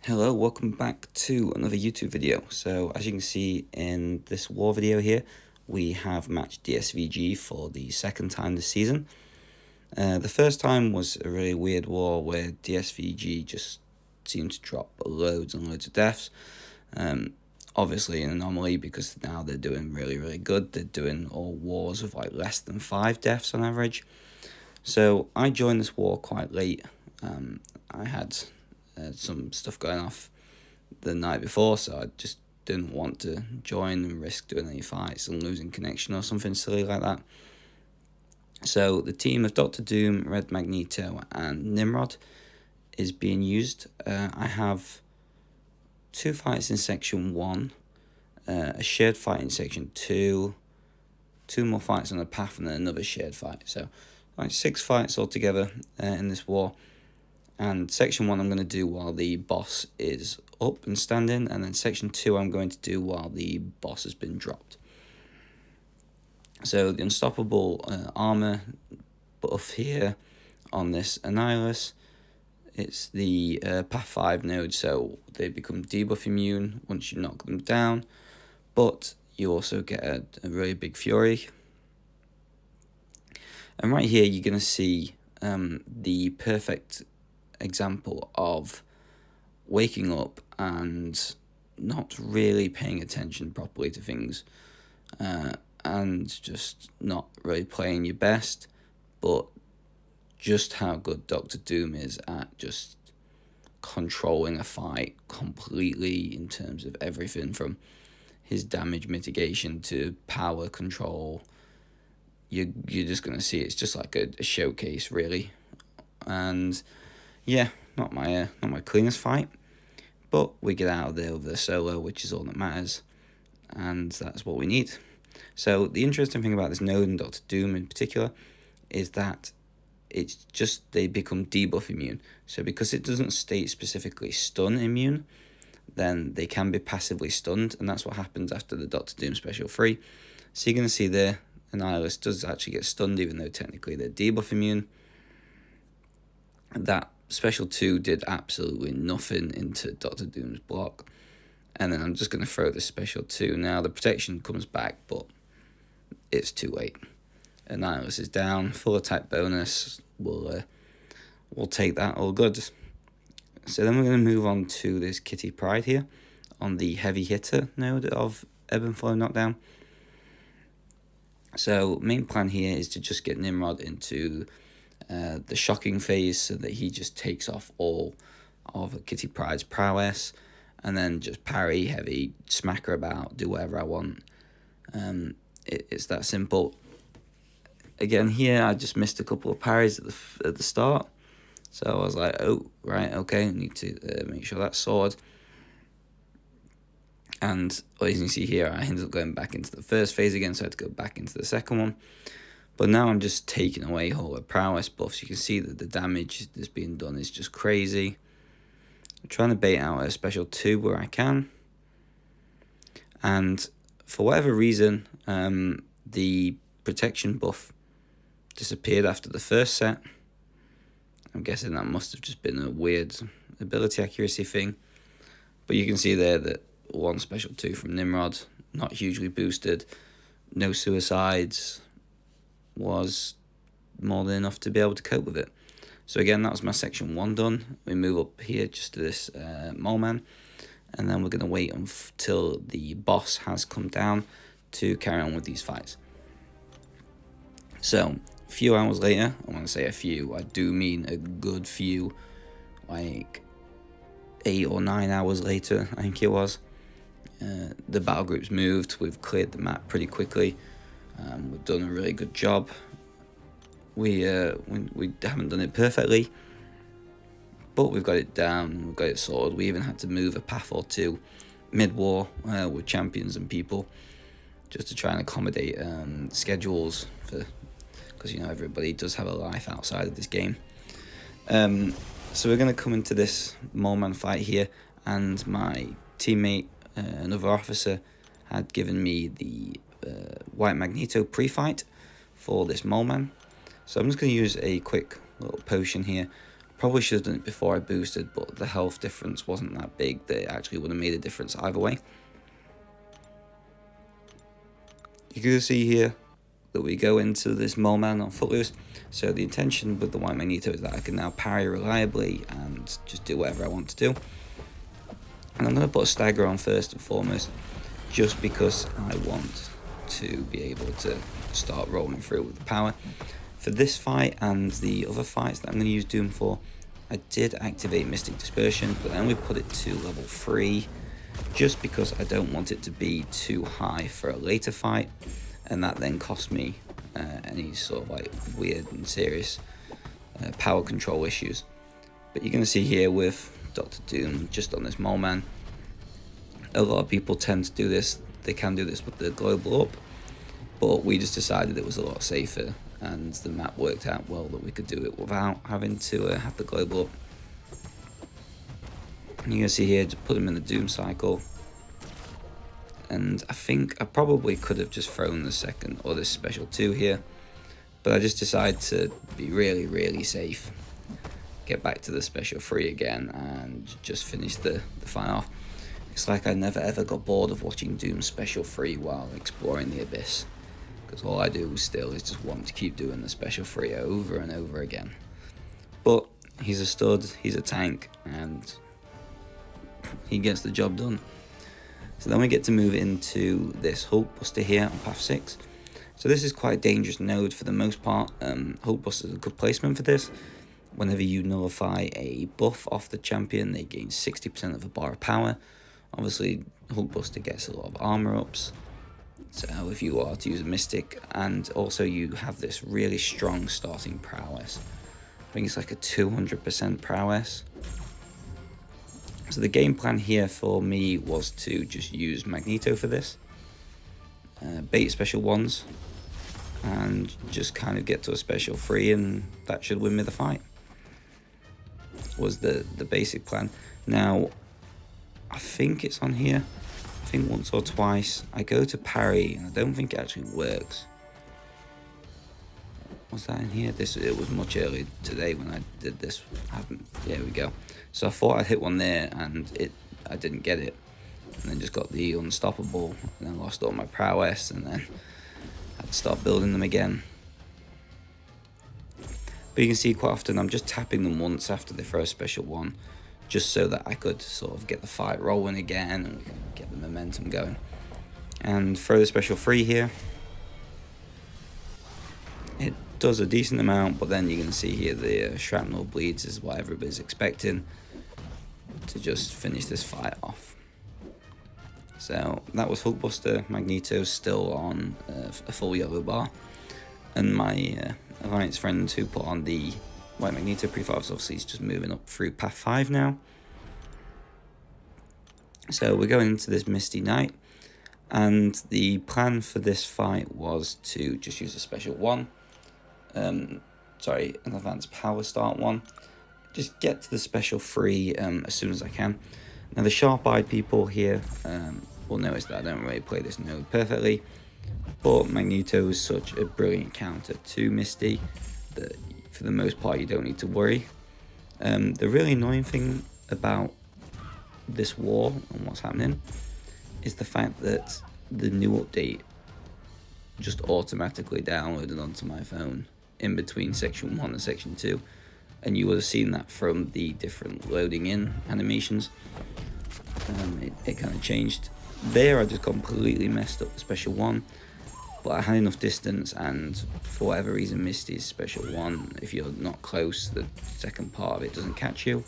Hello, welcome back to another YouTube video. So as you can see in this war video here, we have matched DSVG for the second time this season. The first time was a really weird war where DSVG just seemed to drop loads and loads of deaths. Obviously an anomaly because now they're doing really good. They're doing all wars with like less than 5 deaths on average. So I joined this war quite late. I had some stuff going off the night before, so I just didn't want to join and risk doing any fights and losing connection or something silly like that. So the team of Dr. Doom, Red Magneto and Nimrod is being used. I have 2 fights in section 1, a shared fight in section 2, 2 more fights on the path, and then another shared fight. So like 6 fights altogether in this war. And section 1 I'm going to do while the boss is up and standing, and then section 2 I'm going to do while the boss has been dropped. So the unstoppable armor buff here on this Annihilus, it's the path 5 node, so they become debuff immune once you knock them down, but you also get a really big fury. And right here you're going to see the perfect example of waking up and not really paying attention properly to things, and just not really playing your best, but just how good Dr. Doom is at just controlling a fight completely in terms of everything from his damage mitigation to power control. You're just going to see it's just like a showcase really. And yeah, not my cleanest fight, but we get out of there with a solo, which is all that matters, and that's what we need. So the interesting thing about this node and Dr. Doom in particular is that it's just they become debuff immune. So because it doesn't state specifically stun immune, then they can be passively stunned, and that's what happens after the Dr. Doom special 3. So you're going to see there, Annihilus does actually get stunned even though technically they're debuff immune. That special 2 did absolutely nothing into Dr. Doom's block. And then I'm just going to throw this special 2. Now the protection comes back, but it's too late. Annihilus is down. Full attack bonus. We'll take that all good. So then we're going to move on to this Kitty Pryde here on the heavy hitter node of Ebb and Flow Knockdown. So main plan here is to just get Nimrod into the shocking phase so that he just takes off all of Kitty Pryde's prowess, and then just parry heavy, smack her about, do whatever I want. It's that simple. Again here I just missed a couple of parries at the start, so I was like, oh right, okay, I need to make sure that's sorted. And as you can see here, I ended up going back into the first phase again, so I had to go back into the second one. But now I'm just taking away all the prowess buffs. You can see that the damage that's being done is just crazy. I'm trying to bait out a special 2 where I can. And for whatever reason, the protection buff disappeared after the first set. I'm guessing that must have just been a weird ability accuracy thing. But you can see there that one special 2 from Nimrod, not hugely boosted, no suicides, was more than enough to be able to cope with it. So again, that was my section 1 done. We move up here just to this mole man, and then we're going to wait until the boss has come down to carry on with these fights. So a few hours later, I want to say a few, I do mean a good few, like 8 or 9 hours later I think it was, the battle groups moved. We've cleared the map pretty quickly. We've done a really good job. We haven't done it perfectly, but we've got it down, we've got it sorted. We even had to move a path or 2 mid-war with champions and people just to try and accommodate schedules, because you know everybody does have a life outside of this game. So we're going to come into this mole man fight here, and my teammate, another officer, had given me the White Magneto pre-fight for this mole man. So I'm just going to use a quick little potion here, Probably should have done it before I boosted, but the health difference wasn't that big that it actually would have made a difference either way. You can see here that we go into this Mole Man on Footloose. So the intention with the White Magneto is that I can now parry reliably and just do whatever I want to do. And I'm going to put a stagger on first and foremost, just because I want to be able to start rolling through with the power. For this fight and the other fights that I'm going to use Doom for, I did activate Mystic Dispersion, but I only put it to level 3, just because I don't want it to be too high for a later fight, and that then cost me any sort of like weird and serious power control issues. But you're going to see here with Dr. Doom, just on this Mole Man, a lot of people tend to do this. They can do this with the global up, but we just decided it was a lot safer, and the map worked out well that we could do it without having to have the global up. And you can see here, just put him in the Doom cycle. And I think I probably could have just thrown the second or this special 2 here, but I just decided to be really safe, get back to the special 3 again, and just finish the fight off. It's like I never ever got bored of watching Doom special 3 while exploring the Abyss, because all I do still is just want to keep doing the special 3 over and over again. But he's a stud, he's a tank, and he gets the job done. So then we get to move into this Hulkbuster here on path 6. So this is quite a dangerous node for the most part. Hulkbuster is a good placement for this. Whenever you nullify a buff off the champion, they gain 60% of a bar of power. Obviously, Hulkbuster gets a lot of armor ups. So if you are to use a Mystic, and also you have this really strong starting prowess. I think it's like a 200% prowess. So the game plan here for me was to just use Magneto for this, bait special 1s, and just kind of get to a special 3, and that should win me the fight. Was the basic plan. Now, I think it's on here. I think once or twice I go to parry, and I don't think it actually works. Was that in here? It was much earlier today when I did this. There we go. So I thought I'd hit one there, and I didn't get it, and then just got the unstoppable, and then lost all my prowess, and then had to start building them again. But you can see quite often I'm just tapping them once after they throw a special 1, just so that I could sort of get the fight rolling again and get the momentum going. And throw the special 3 here. It does a decent amount, but then you can see here the shrapnel bleeds is what everybody's expecting to just finish this fight off. So that was Hulkbuster. Magneto's still on a full yellow bar, and my Alliance friend who put on the White Magneto pre-fight, obviously he's just moving up through path 5 now. So we're going into this Misty Night, and the plan for this fight was to just use a special 1. An advanced power start 1. Just get to the special 3 as soon as I can. Now the sharp-eyed people here will notice that I don't really play this node perfectly, but Magneto is such a brilliant counter to Misty that for the most part you don't need to worry. The really annoying thing about this war and what's happening is the fact that the new update just automatically downloaded onto my phone in between section 1 and section 2, and you would have seen that from the different loading in animations. It kind of changed there. I just completely messed up the special 1, but I had enough distance, and for whatever reason Misty's special 1, if you're not close, the second part of it doesn't catch you.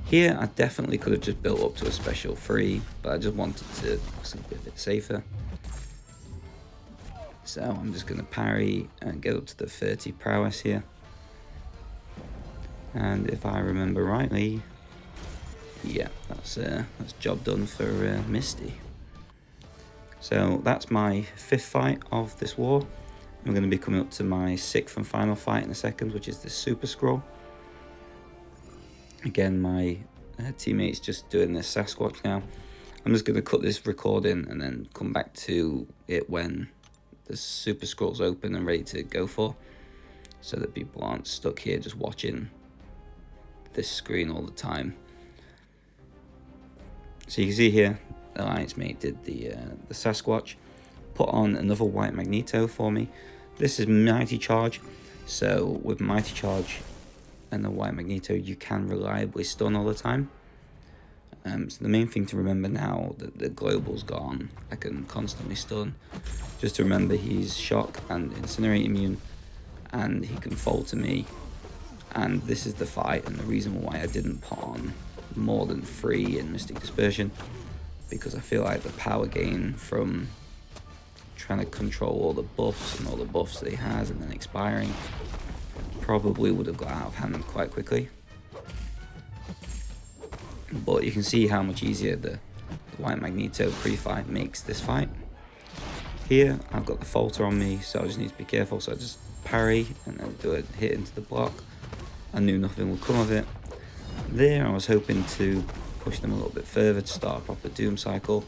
Here I definitely could have just built up to a special 3, but I just wanted to be a bit safer. So I'm just going to parry and get up to the 30 prowess here. And if I remember rightly, yeah, that's job done for Misty. So that's my 5th fight of this war. I'm going to be coming up to my 6th and final fight in a second, which is the Super Scroll. Again, my teammate's just doing this Sasquatch now. I'm just going to cut this recording and then come back to it when the Super Scroll's open and ready to go for. so that people aren't stuck here just watching this screen all the time. So you can see here, Alliance Mate did the Sasquatch, put on another white Magneto for me. This is Mighty Charge, so with Mighty Charge and the white Magneto, you can reliably stun all the time. So the main thing to remember now that the global's gone, I can constantly stun. Just to remember, he's shock and incinerate immune, and he can fall to me. And this is the fight, and the reason why I didn't put on more than 3 in Mystic Dispersion, because I feel like the power gain from trying to control all the buffs and all the buffs that he has and then expiring probably would have got out of hand quite quickly. But you can see how much easier the white Magneto pre-fight makes this fight. Here I've got the falter on me, so I just need to be careful, so I just parry and then do a hit into the block. I knew nothing would come of it. There I was hoping to push them a little bit further to start a proper Doom cycle,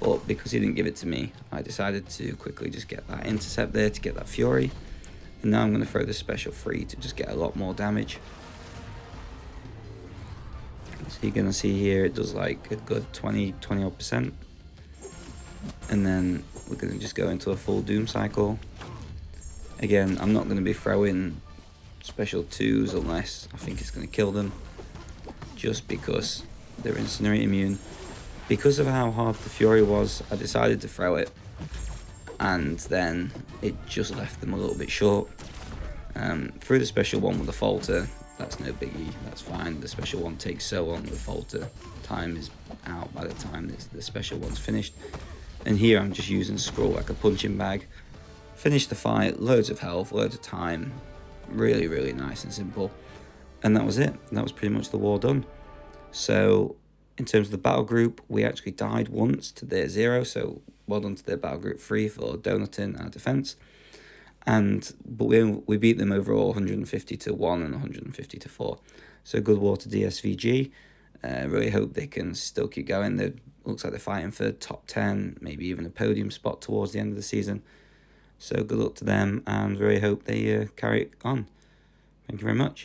but because he didn't give it to me, I decided to quickly just get that intercept there to get that Fury, and now I'm going to throw this special free to just get a lot more damage. So you're going to see here it does like a good 20 odd %, and then we're going to just go into a full Doom cycle. Again, I'm not going to be throwing special 2s unless I think it's going to kill them, just because they're incinerate immune. Because of how hard the Fury was, I decided to throw it, and then it just left them a little bit short. Through the special one with the falter, that's no biggie, that's fine. The special one takes so long, the falter time is out by the time the special one's finished. And here I'm just using Scroll like a punching bag. Finished the fight, loads of health, loads of time, really, really nice and simple. And that was it, that was pretty much the war done. So in terms of the battle group, we actually died once to their 0, so well done to their battle group 3 for donating our defense. But we beat them overall 150 to 1 and 150 to 4. So good war to DSVG. Really hope they can still keep going. Looks like they're fighting for top 10, maybe even a podium spot towards the end of the season. So good luck to them, and really hope they carry it on. Thank you very much.